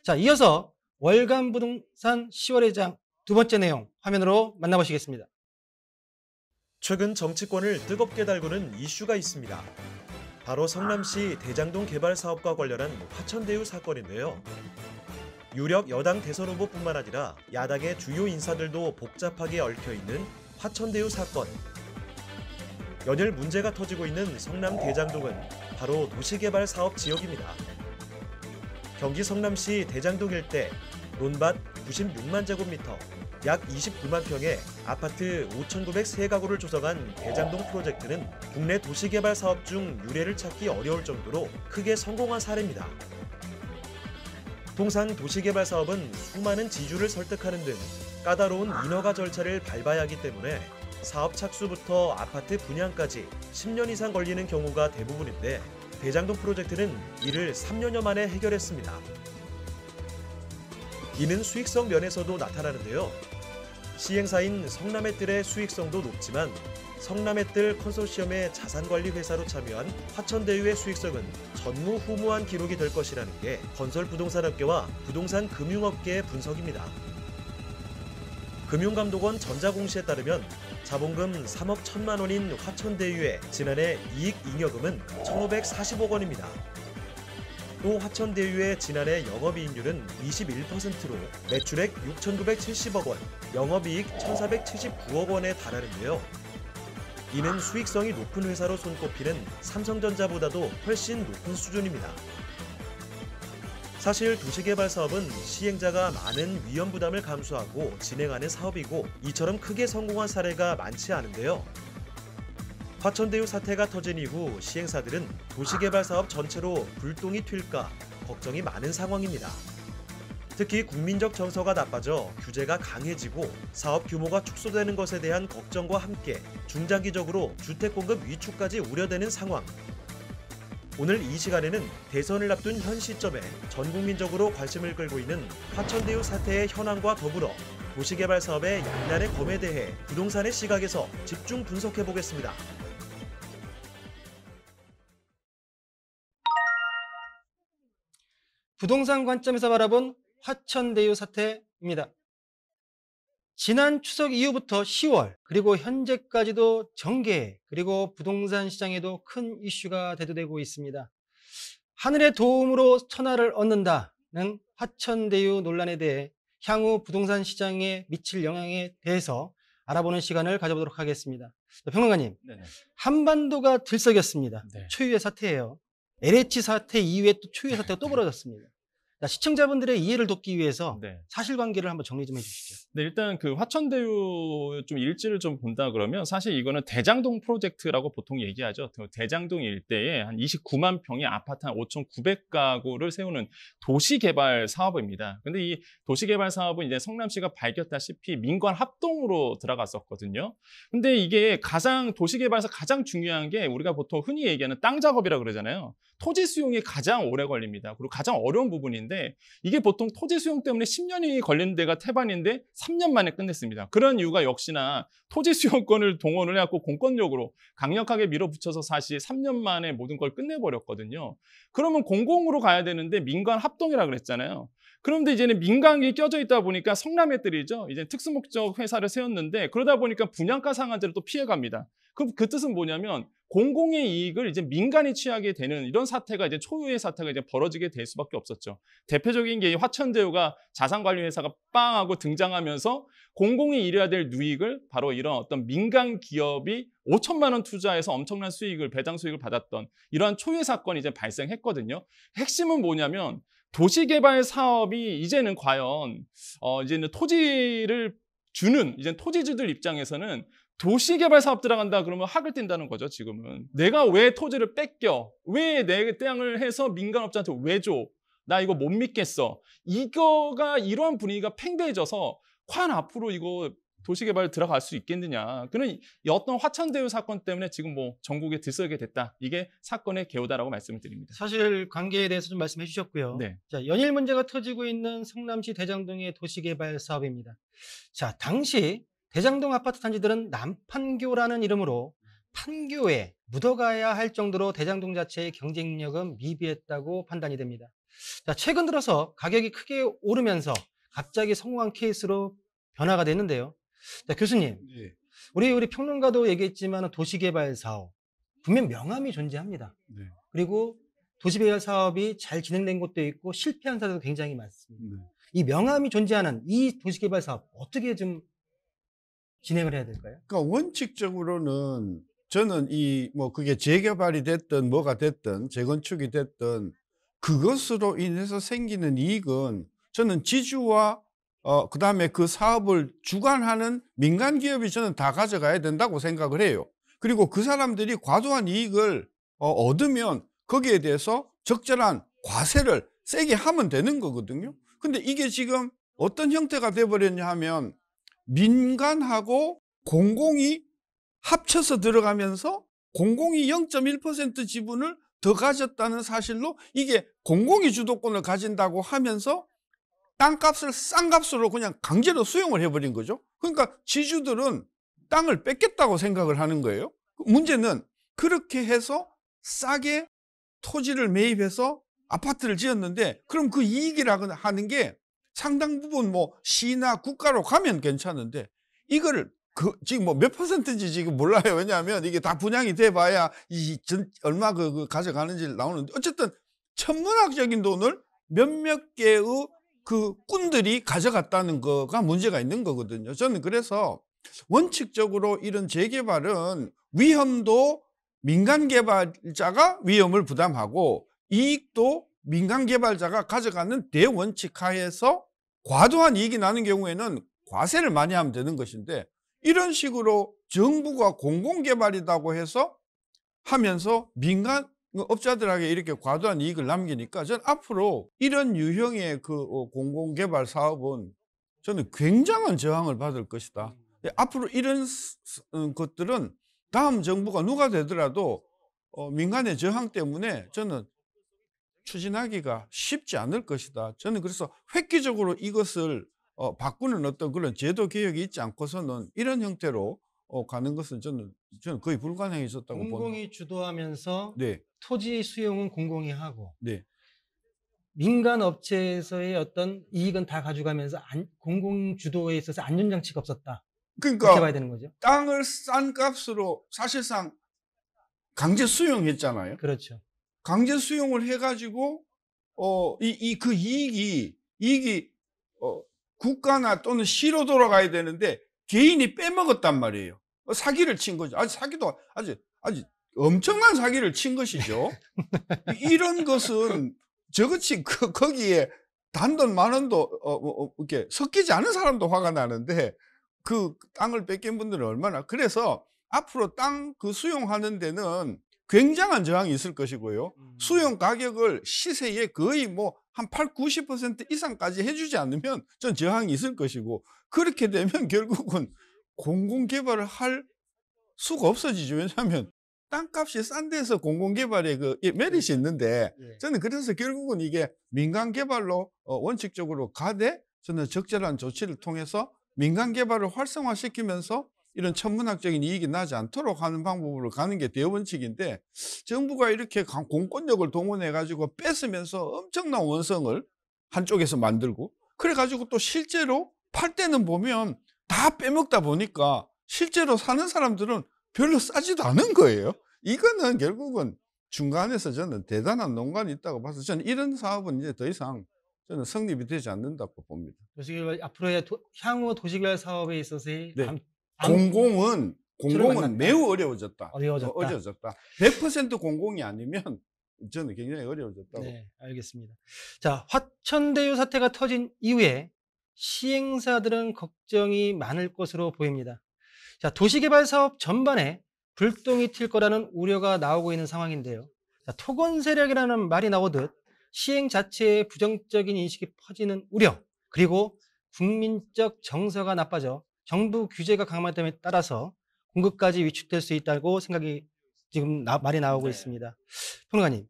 자, 이어서 월간 부동산 10월 회장 두 번째 내용 화면으로 만나보시겠습니다. 최근 정치권을 뜨겁게 달구는 이슈가 있습니다. 바로 성남시 대장동 개발 사업과 관련한 화천대유 사건인데요. 유력 여당 대선 후보뿐만 아니라 야당의 주요 인사들도 복잡하게 얽혀있는 화천대유 사건. 연일 문제가 터지고 있는 성남 대장동은 바로 도시개발 사업 지역입니다. 경기 성남시 대장동 일대 논밭 96만 제곱미터, 약 29만 평의 아파트 5,903가구를 조성한 대장동 프로젝트는 국내 도시개발 사업 중 유례를 찾기 어려울 정도로 크게 성공한 사례입니다. 통상 도시개발 사업은 수많은 지주를 설득하는 등 까다로운 인허가 절차를 밟아야 하기 때문에 사업 착수부터 아파트 분양까지 10년 이상 걸리는 경우가 대부분인데 대장동 프로젝트는 이를 3년여 만에 해결했습니다. 이는 수익성 면에서도 나타나는데요. 시행사인 성남의뜰의 수익성도 높지만 성남의뜰 컨소시엄의 자산관리 회사로 참여한 화천대유의 수익성은 전무후무한 기록이 될 것이라는 게 건설부동산업계와 부동산 금융업계의 분석입니다. 금융감독원 전자공시에 따르면 자본금 3억 1천만 원인 화천대유의 지난해 이익잉여금은 1,540억 원입니다. 또 화천대유의 지난해 영업이익률은 21%로 매출액 6,970억 원, 영업이익 1,479억 원에 달하는데요. 이는 수익성이 높은 회사로 손꼽히는 삼성전자보다도 훨씬 높은 수준입니다. 사실 도시개발 사업은 시행자가 많은 위험 부담을 감수하고 진행하는 사업이고 이처럼 크게 성공한 사례가 많지 않은데요. 화천대유 사태가 터진 이후 시행사들은 도시개발 사업 전체로 불똥이 튈까 걱정이 많은 상황입니다. 특히 국민적 정서가 나빠져 규제가 강해지고 사업 규모가 축소되는 것에 대한 걱정과 함께 중장기적으로 주택 공급 위축까지 우려되는 상황. 오늘 이 시간에는 대선을 앞둔 현 시점에 전 국민적으로 관심을 끌고 있는 화천대유 사태의 현황과 더불어 도시개발 사업의 양날의 검에 대해 부동산의 시각에서 집중 분석해 보겠습니다. 부동산 관점에서 바라본 화천대유 사태입니다. 지난 추석 이후부터 10월 그리고 현재까지도 정계 그리고 부동산 시장에도 큰 이슈가 대두되고 있습니다. 하늘의 도움으로 천하를 얻는다는 화천대유 논란에 대해 향후 부동산 시장에 미칠 영향에 대해서 알아보는 시간을 가져보도록 하겠습니다. 평론가님, 네네. 한반도가 들썩였습니다. 네. 초유의 사태예요. LH 사태 이후에 또 초유의 사태가 또 벌어졌습니다. 자, 시청자분들의 이해를 돕기 위해서 네. 사실관계를 한번 정리 좀 해주시죠. 네, 일단 그 화천대유 좀 일지를 좀 본다 그러면 사실 이거는 대장동 프로젝트라고 보통 얘기하죠. 대장동 일대에 한 29만 평의 아파트 한 5,900가구를 세우는 도시개발 사업입니다. 근데 이 도시개발 사업은 이제 성남시가 밝혔다시피 민관 합동으로 들어갔었거든요. 근데 이게 도시개발에서 가장 중요한 게 우리가 보통 흔히 얘기하는 땅 작업이라고 그러잖아요. 토지 수용이 가장 오래 걸립니다. 그리고 가장 어려운 부분인데 이게 보통 토지 수용 때문에 10년이 걸리는 데가 태반인데 3년 만에 끝냈습니다. 그런 이유가 역시나 토지 수용권을 동원을 해갖고 공권력으로 강력하게 밀어붙여서 사실 3년 만에 모든 걸 끝내버렸거든요. 그러면 공공으로 가야 되는데 민관 합동이라고 그랬잖아요. 그런데 이제는 민간이 껴져 있다 보니까 성남의뜰이죠. 이제 특수목적 회사를 세웠는데 그러다 보니까 분양가 상한제를 또 피해갑니다. 그럼 그 뜻은 뭐냐면 공공의 이익을 이제 민간이 취하게 되는 이런 사태가 이제 초유의 사태가 이제 벌어지게 될 수밖에 없었죠. 대표적인 게 화천대유가 자산관리회사가 빵 하고 등장하면서 공공이 이뤄야 될 누익을 바로 이런 어떤 민간 기업이 5천만 원 투자해서 엄청난 수익을 배당 수익을 받았던 이러한 초유의 사건이 이제 발생했거든요. 핵심은 뭐냐면 도시개발 사업이 이제는 과연 이제는 토지를 주는 이제 토지주들 입장에서는 도시개발 사업 들어간다 그러면 학을 뗀다는 거죠. 지금은 내가 왜 토지를 뺏겨? 왜 내 땅을 해서 민간업자한테 왜 줘? 나 이거 못 믿겠어. 이거가 이러한 분위기가 팽배해져서 과연 앞으로 이거 도시개발 들어갈 수 있겠느냐. 그런 어떤 화천대유 사건 때문에 지금 뭐 전국에 들썩이게 됐다. 이게 사건의 개요다라고 말씀을 드립니다. 사실 관계에 대해서 좀 말씀해 주셨고요. 네. 자, 연일 문제가 터지고 있는 성남시 대장동의 도시개발 사업입니다. 자, 당시 대장동 아파트 단지들은 남판교라는 이름으로 판교에 묻어가야 할 정도로 대장동 자체의 경쟁력은 미비했다고 판단이 됩니다. 자, 최근 들어서 가격이 크게 오르면서 갑자기 성공한 케이스로 변화가 됐는데요. 자, 교수님, 네. 우리 평론가도 얘기했지만 도시개발 사업 분명 명암이 존재합니다. 네. 그리고 도시개발 사업이 잘 진행된 곳도 있고 실패한 사례도 굉장히 많습니다. 네. 이 명암이 존재하는 이 도시개발 사업 어떻게 좀 진행을 해야 될까요? 그러니까 원칙적으로는 저는 그게 재개발이 됐든 뭐가 됐든 재건축이 됐든 그것으로 인해서 생기는 이익은 저는 지주와 그다음에 그 사업을 주관하는 민간 기업이 저는 다 가져가야 된다고 생각을 해요. 그리고 그 사람들이 과도한 이익을 얻으면 거기에 대해서 적절한 과세를 세게 하면 되는 거거든요. 근데 이게 지금 어떤 형태가 돼버렸냐 하면 민간하고 공공이 합쳐서 들어가면서 공공이 0.1% 지분을 더 가졌다는 사실로 이게 공공이 주도권을 가진다고 하면서 땅값을 싼 값으로 그냥 강제로 수용을 해버린 거죠. 그러니까 지주들은 땅을 뺏겠다고 생각을 하는 거예요. 문제는 그렇게 해서 싸게 토지를 매입해서 아파트를 지었는데 그럼 그 이익이라고 하는 게 상당 부분 뭐 시나 국가로 가면 괜찮은데 이거를 지금 뭐 몇 퍼센트인지 지금 몰라요. 왜냐하면 이게 다 분양이 돼봐야 얼마 가져가는지 나오는데 어쨌든 천문학적인 돈을 몇몇 개의 그 꾼들이 가져갔다는 거가 문제가 있는 거거든요. 저는 그래서 원칙적으로 이런 재개발은 위험도 민간 개발자가 위험을 부담하고 이익도 민간 개발자가 가져가는 대원칙 하에서 과도한 이익이 나는 경우에는 과세를 많이 하면 되는 것인데 이런 식으로 정부가 공공개발이라고 해서 하면서 민간 업자들에게 이렇게 과도한 이익을 남기니까 저는 앞으로 이런 유형의 그 공공개발 사업은 저는 굉장한 저항을 받을 것이다. 앞으로 이런 것들은 다음 정부가 누가 되더라도 민간의 저항 때문에 저는 추진하기가 쉽지 않을 것이다. 저는 그래서 획기적으로 이것을 바꾸는 어떤 그런 제도 개혁이 있지 않고서는 이런 형태로 가는 것은 저는 거의 불가능해졌다고 봅니다. 공공이 주도하면서 네, 토지 수용은 공공이 하고 네. 민간 업체에서의 어떤 이익은 다 가져가면서 공공 주도에 있어서 안전장치가 없었다. 그렇게 그러니까 봐야 되는 거죠. 땅을 싼 값으로 사실상 강제 수용했잖아요. 그렇죠. 강제 수용을 해가지고 그 이익이 국가나 또는 시로 돌아가야 되는데 개인이 빼먹었단 말이에요. 사기를 친 거죠. 사기도 아주 엄청난 사기를 친 것이죠. 이런 것은 저것이 거기에 단돈 만 원도 이렇게 섞이지 않은 사람도 화가 나는데 그 땅을 뺏긴 분들은 얼마나. 그래서 앞으로 땅 그 수용하는 데는 굉장한 저항이 있을 것이고요. 수용 가격을 시세에 거의 뭐 한 80~90% 이상까지 해주지 않으면 전 저항이 있을 것이고 그렇게 되면 결국은 공공개발을 할 수가 없어지죠. 왜냐하면 땅값이 싼 데서 공공개발의 그 메리트이 있는데 저는 그래서 결국은 이게 민간개발로 원칙적으로 가되 저는 적절한 조치를 통해서 민간개발을 활성화시키면서 이런 천문학적인 이익이 나지 않도록 하는 방법으로 가는 게 대원칙인데 정부가 이렇게 공권력을 동원해가지고 뺏으면서 엄청난 원성을 한쪽에서 만들고 그래가지고 또 실제로 팔 때는 보면 다 빼먹다 보니까 실제로 사는 사람들은 별로 싸지도 않은 거예요. 이거는 결국은 중간에서 저는 대단한 농간이 있다고 봐서 저는 이런 사업은 이제 더 이상 저는 성립이 되지 않는다고 봅니다. 도시개발 앞으로의 향후 도시개발 사업에 있어서의 네. 공공은 매우 어려워졌다. 100% 공공이 아니면 저는 굉장히 어려워졌다고. 네, 알겠습니다. 자, 화천대유 사태가 터진 이후에 시행사들은 걱정이 많을 것으로 보입니다. 자, 도시개발 사업 전반에 불똥이 튈 거라는 우려가 나오고 있는 상황인데요. 자, 토건 세력이라는 말이 나오듯 시행 자체에 부정적인 인식이 퍼지는 우려, 그리고 국민적 정서가 나빠져 정부 규제가 강화됨에 따라서 공급까지 위축될 수 있다고 생각이 지금 말이 나오고 있습니다. 평론가님,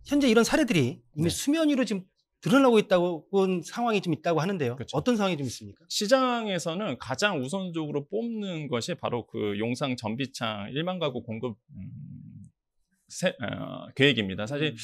현재 이런 사례들이 이미 수면 위로 지금 드러나고 있다고 본 상황이 좀 있다고 하는데요. 그렇죠. 어떤 상황이 좀 있습니까? 시장에서는 가장 우선적으로 뽑는 것이 바로 그 용상 전비창 1만 가구 공급 계획입니다. 사실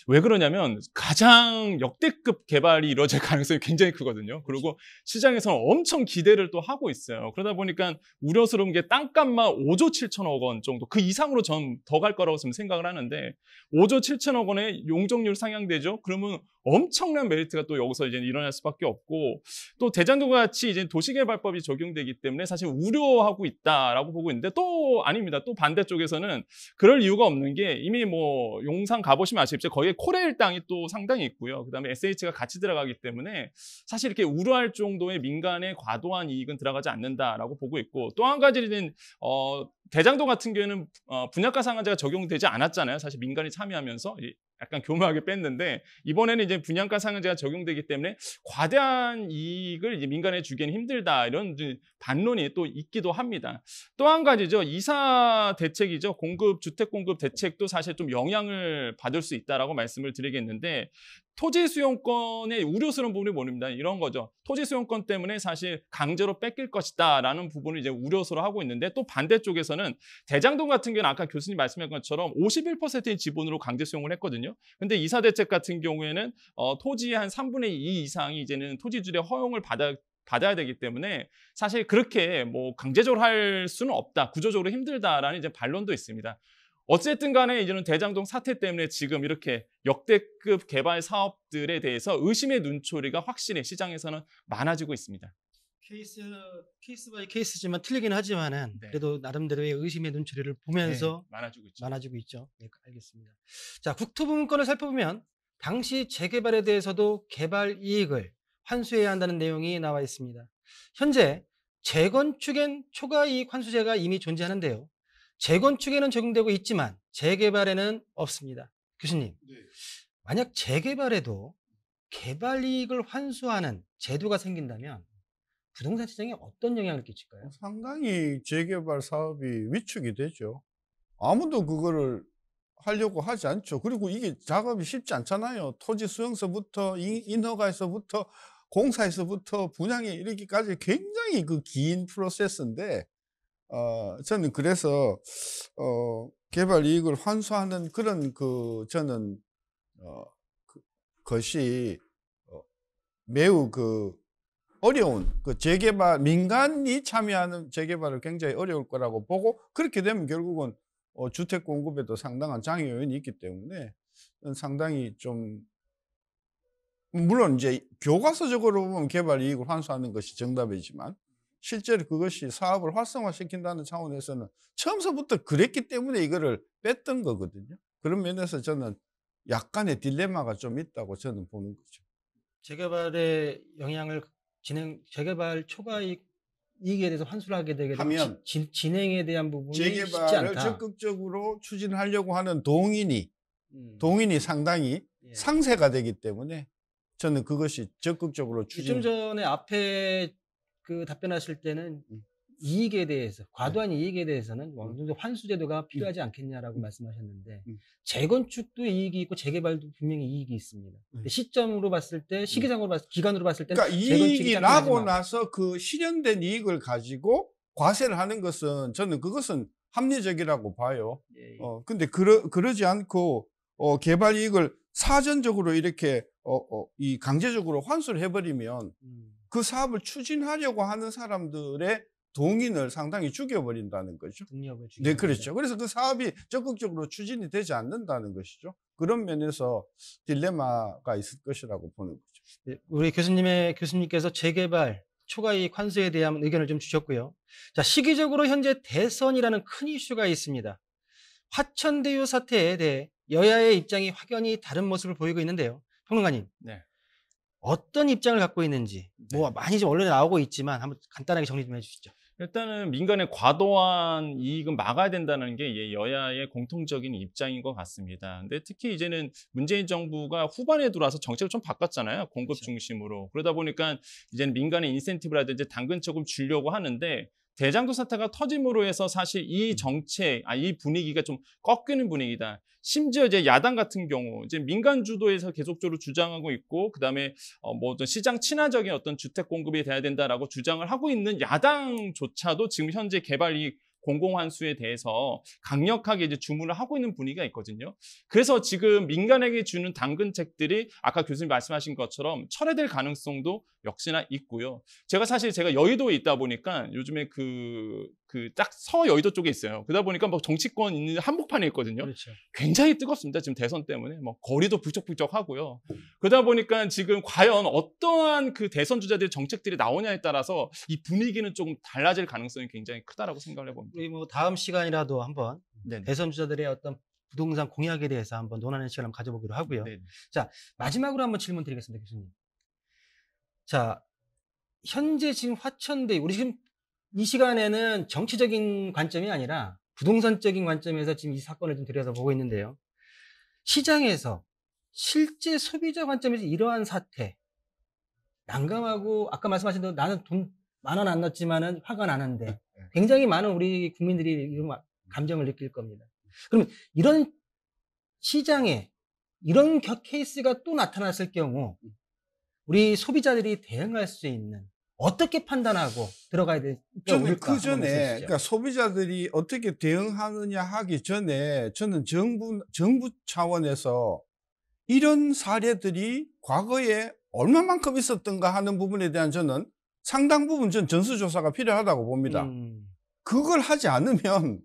왜 그러냐면 가장 역대급 개발이 이루어질 가능성이 굉장히 크거든요. 그리고 시장에서는 엄청 기대를 또 하고 있어요. 그러다 보니까 우려스러운 게 땅값만 5조 7천억 원 정도, 그 이상으로 전 더 갈 거라고 지금 생각을 하는데 5조 7천억 원에 용적률 상향되죠. 그러면 엄청난 메리트가 또 여기서 이제 일어날 수밖에 없고, 또 대장동 같이 이제 도시개발법이 적용되기 때문에 사실 우려하고 있다라고 보고 있는데, 또 아닙니다. 또 반대쪽에서는 그럴 이유가 없는 게, 이미 뭐 용산 가보시면 아시겠지만 거기에 코레일 땅이 또 상당히 있고요. 그다음에 SH가 같이 들어가기 때문에 사실 이렇게 우려할 정도의 민간의 과도한 이익은 들어가지 않는다라고 보고 있고, 또 한 가지는 대장동 같은 경우에는 분양가 상한제가 적용되지 않았잖아요. 사실 민간이 참여하면서 약간 교묘하게 뺐는데, 이번에는 이제 분양가 상한제가 적용되기 때문에 과대한 이익을 이제 민간에 주기는 힘들다, 이런 반론이 또 있기도 합니다. 또 한 가지죠, 이사 대책이죠. 주택 공급 대책도 사실 좀 영향을 받을 수 있다라고 말씀을 드리겠는데, 토지 수용권의 우려스러운 부분이 뭐입니다. 이런 거죠. 토지 수용권 때문에 사실 강제로 뺏길 것이다라는 부분을 이제 우려스러 하고 있는데, 또 반대쪽에서는 대장동 같은 경우는 아까 교수님 말씀하신 것처럼 51%의 지분으로 강제 수용을 했거든요. 근데 이사 대책 같은 경우에는 토지의 한 3분의 2 이상이 이제는 토지주의 허용을 받아야 되기 때문에 사실 그렇게 뭐 강제적으로 할 수는 없다, 구조적으로 힘들다라는 이제 반론도 있습니다. 어쨌든 간에 이제는 대장동 사태 때문에 지금 이렇게 역대급 개발 사업들에 대해서 의심의 눈초리가 확실히 시장에서는 많아지고 있습니다. 케이스 바이 케이스지만 틀리긴 하지만은 네. 그래도 나름대로의 의심의 눈초리를 보면서 네, 많아지고 있죠. 많아지고 있죠. 네, 알겠습니다. 자, 국토부문건을 살펴보면 당시 재개발에 대해서도 개발 이익을 환수해야 한다는 내용이 나와 있습니다. 현재 재건축엔 초과이익 환수제가 이미 존재하는데요. 재건축에는 적용되고 있지만 재개발에는 없습니다. 교수님, 만약 재개발에도 개발 이익을 환수하는 제도가 생긴다면 부동산 시장에 어떤 영향을 끼칠까요? 상당히 재개발 사업이 위축이 되죠. 아무도 그거를 하려고 하지 않죠. 그리고 이게 작업이 쉽지 않잖아요. 토지 수용서부터 인허가에서부터 공사에서부터 분양에 이르기까지 굉장히 그 긴 프로세스인데, 저는 그래서 개발 이익을 환수하는 그런 저는 것이 매우 어려운 재개발, 민간이 참여하는 재개발을 굉장히 어려울 거라고 보고, 그렇게 되면 결국은 주택 공급에도 상당한 장애 요인이 있기 때문에 상당히 좀, 물론 이제 교과서적으로 보면 개발 이익을 환수하는 것이 정답이지만 실제로 그것이 사업을 활성화시킨다는 차원에서는 처음서부터 그랬기 때문에 이거를 뺐던 거거든요. 그런 면에서 저는 약간의 딜레마가 좀 있다고 저는 보는 거죠. 재개발의 영향을 재개발 초과이익에 대해서 환수를 하게 되게 되면 진행에 대한 부분이 쉽지 재개발을 않다. 적극적으로 추진하려고 하는 동인이 상당히 상세가 되기 때문에 저는 그것이 적극적으로 좀 전에 앞에 답변하실 때는 이익에 대해서, 과도한 이익에 대해서는 어느 정도 환수 제도가 필요하지 않겠냐라고 말씀하셨는데, 재건축도 이익이 있고 재개발도 분명히 이익이 있습니다. 시점으로 봤을 때, 시기상으로 기간으로 봤을 때는 그러니까 이익이 나고 나서 그 실현된 이익을 가지고 과세를 하는 것은 저는 그것은 합리적이라고 봐요. 근데 그러지 않고 개발 이익을 사전적으로 이렇게 이 강제적으로 환수를 해버리면 그 사업을 추진하려고 하는 사람들의 동인을 상당히 죽여버린다는 거죠. 네, 그렇죠. 그래서 그 사업이 적극적으로 추진이 되지 않는다는 것이죠. 그런 면에서 딜레마가 있을 것이라고 보는 거죠. 네, 우리 교수님께서 재개발 초과이익 환수에 대한 의견을 좀 주셨고요. 자, 시기적으로 현재 대선이라는 큰 이슈가 있습니다. 화천대유 사태에 대해 여야의 입장이 확연히 다른 모습을 보이고 있는데요. 평론가님, 네. 어떤 입장을 갖고 있는지, 뭐 많이 좀 언론에 나오고 있지만 한번 간단하게 정리 좀 해주시죠. 일단은 민간의 과도한 이익은 막아야 된다는 게 여야의 공통적인 입장인 것 같습니다. 근데 특히 이제는 문재인 정부가 후반에 들어와서 정책을 좀 바꿨잖아요. 공급 중심으로. 그러다 보니까 이제는 민간의 인센티브라든지 당근적으로 주려고 하는데, 대장동 사태가 터짐으로 해서 사실 이 정책, 이 분위기가 좀 꺾이는 분위기다. 심지어 이제 야당 같은 경우 이제 민간 주도에서 계속적으로 주장하고 있고, 그다음에 뭐 어떤 시장 친화적인 어떤 주택 공급이 돼야 된다라고 주장을 하고 있는 야당조차도 지금 현재 개발 이익 공공환수에 대해서 강력하게 이제 주문을 하고 있는 분위기가 있거든요. 그래서 지금 민간에게 주는 당근책들이 아까 교수님 말씀하신 것처럼 철회될 가능성도 역시나 있고요. 제가 여의도에 있다 보니까 요즘에 딱 서여의도 쪽에 있어요. 그러다 보니까 뭐 정치권 있는 한복판에 있거든요. 그렇죠. 굉장히 뜨겁습니다. 지금 대선 때문에 뭐 거리도 북적북적하고요. 그러다 보니까 지금 과연 어떠한 그 대선 주자들의 정책들이 나오냐에 따라서 이 분위기는 조금 달라질 가능성이 굉장히 크다라고 생각을 해봅니다. 우리 뭐 다음 시간이라도 한번 네. 대선 주자들의 어떤 부동산 공약에 대해서 한번 논하는 시간을 가져보기로 하고요. 네. 자, 마지막으로 한번 질문 드리겠습니다, 교수님. 자, 현재 지금 화천대유, 우리 지금 이 시간에는 정치적인 관점이 아니라 부동산적인 관점에서 지금 이 사건을 좀 들여다보고 있는데요. 시장에서 실제 소비자 관점에서 이러한 사태, 난감하고 아까 말씀하신 대로 나는 돈 10,000원 안 넣었지만은 화가 나는데 굉장히 많은 우리 국민들이 이런 감정을 느낄 겁니다. 그러면 이런 시장에 이런 케이스가 또 나타났을 경우 우리 소비자들이 대응할 수 있는 어떻게 판단하고 들어가야 될까? 저는 그 전에 그러니까 소비자들이 어떻게 대응하느냐 하기 전에 저는 정부 차원에서 이런 사례들이 과거에 얼마만큼 있었던가 하는 부분에 대한 저는 상당 부분 전 전수조사가 필요하다고 봅니다. 그걸 하지 않으면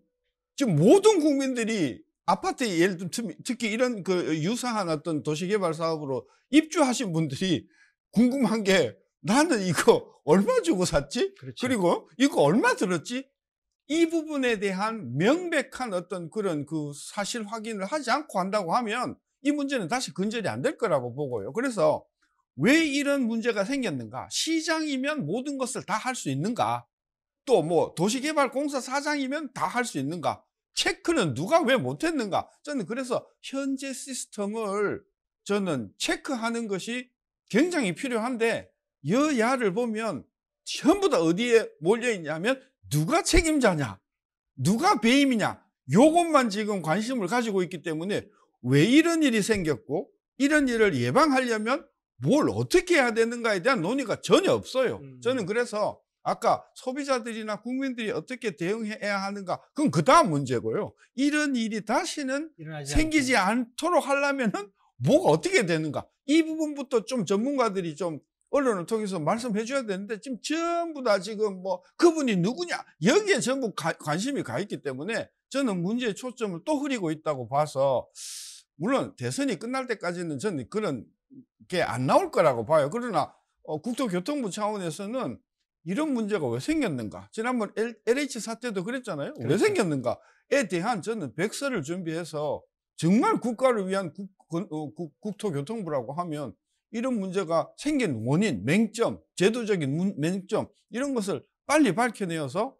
지금 모든 국민들이 아파트에 예를 들면 특히 이런 그 유사한 어떤 도시개발 사업으로 입주하신 분들이 궁금한 게 나는 이거 얼마 주고 샀지? 그렇죠. 그리고 이거 얼마 들었지? 이 부분에 대한 명백한 어떤 그런 그 사실 확인을 하지 않고 한다고 하면 이 문제는 다시 근절이 안 될 거라고 보고요. 그래서 왜 이런 문제가 생겼는가? 시장이면 모든 것을 다 할 수 있는가? 또 뭐 도시개발공사 사장이면 다 할 수 있는가? 체크는 누가 왜 못했는가? 저는 그래서 현재 시스템을 저는 체크하는 것이 굉장히 필요한데 여야를 보면 전부 다 어디에 몰려있냐면 누가 책임자냐? 누가 배임이냐? 요것만 지금 관심을 가지고 있기 때문에 왜 이런 일이 생겼고 이런 일을 예방하려면 뭘 어떻게 해야 되는가에 대한 논의가 전혀 없어요. 저는 그래서 아까 소비자들이나 국민들이 어떻게 대응해야 하는가 그건 그 다음 문제고요. 이런 일이 다시는 생기지 않도록 하려면은 뭐가 어떻게 되는가 이 부분부터 좀 전문가들이 좀 언론을 통해서 말씀해 줘야 되는데 지금 전부 다 지금 뭐 그분이 누구냐 여기에 전부 관심이 가 있기 때문에 저는 문제의 초점을 또 흐리고 있다고 봐서 물론 대선이 끝날 때까지는 저는 그런 게 안 나올 거라고 봐요. 그러나 국토교통부 차원에서는 이런 문제가 왜 생겼는가 지난번 LH 사태도 그랬잖아요. 그렇죠. 왜 생겼는가에 대한 저는 백서를 준비해서 정말 국가를 위한 국토교통부라고 하면 이런 문제가 생긴 원인, 맹점, 제도적인 맹점 이런 것을 빨리 밝혀내어서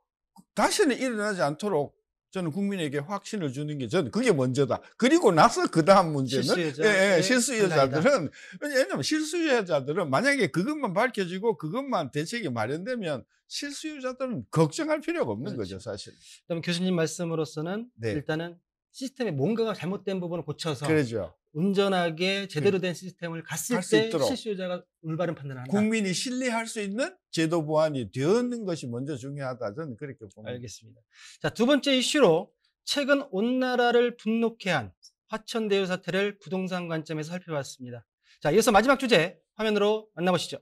다시는 일어나지 않도록 저는 국민에게 확신을 주는 게 저는 그게 먼저다. 그리고 나서 그 다음 문제는 실수요자들은 왜냐하면 실수요자들은 만약에 그것만 밝혀지고 그것만 대책이 마련되면 실수요자들은 걱정할 필요가 없는 거죠, 사실. 그럼 교수님 말씀으로서는 일단은 시스템에 뭔가가 잘못된 부분을 고쳐서 그러죠. 온전하게 제대로 된 시스템을 갔을 때 있도록. 실수요자가 올바른 판단을 한다. 국민이 신뢰할 수 있는 제도 보완이 되었는 것이 먼저 중요하다. 저는 그렇게 봅니다. 알겠습니다. 자, 두 번째 이슈로 최근 온 나라를 분노케 한 화천대유 사태를 부동산 관점에서 살펴봤습니다. 자, 이어서 마지막 주제 화면으로 만나보시죠.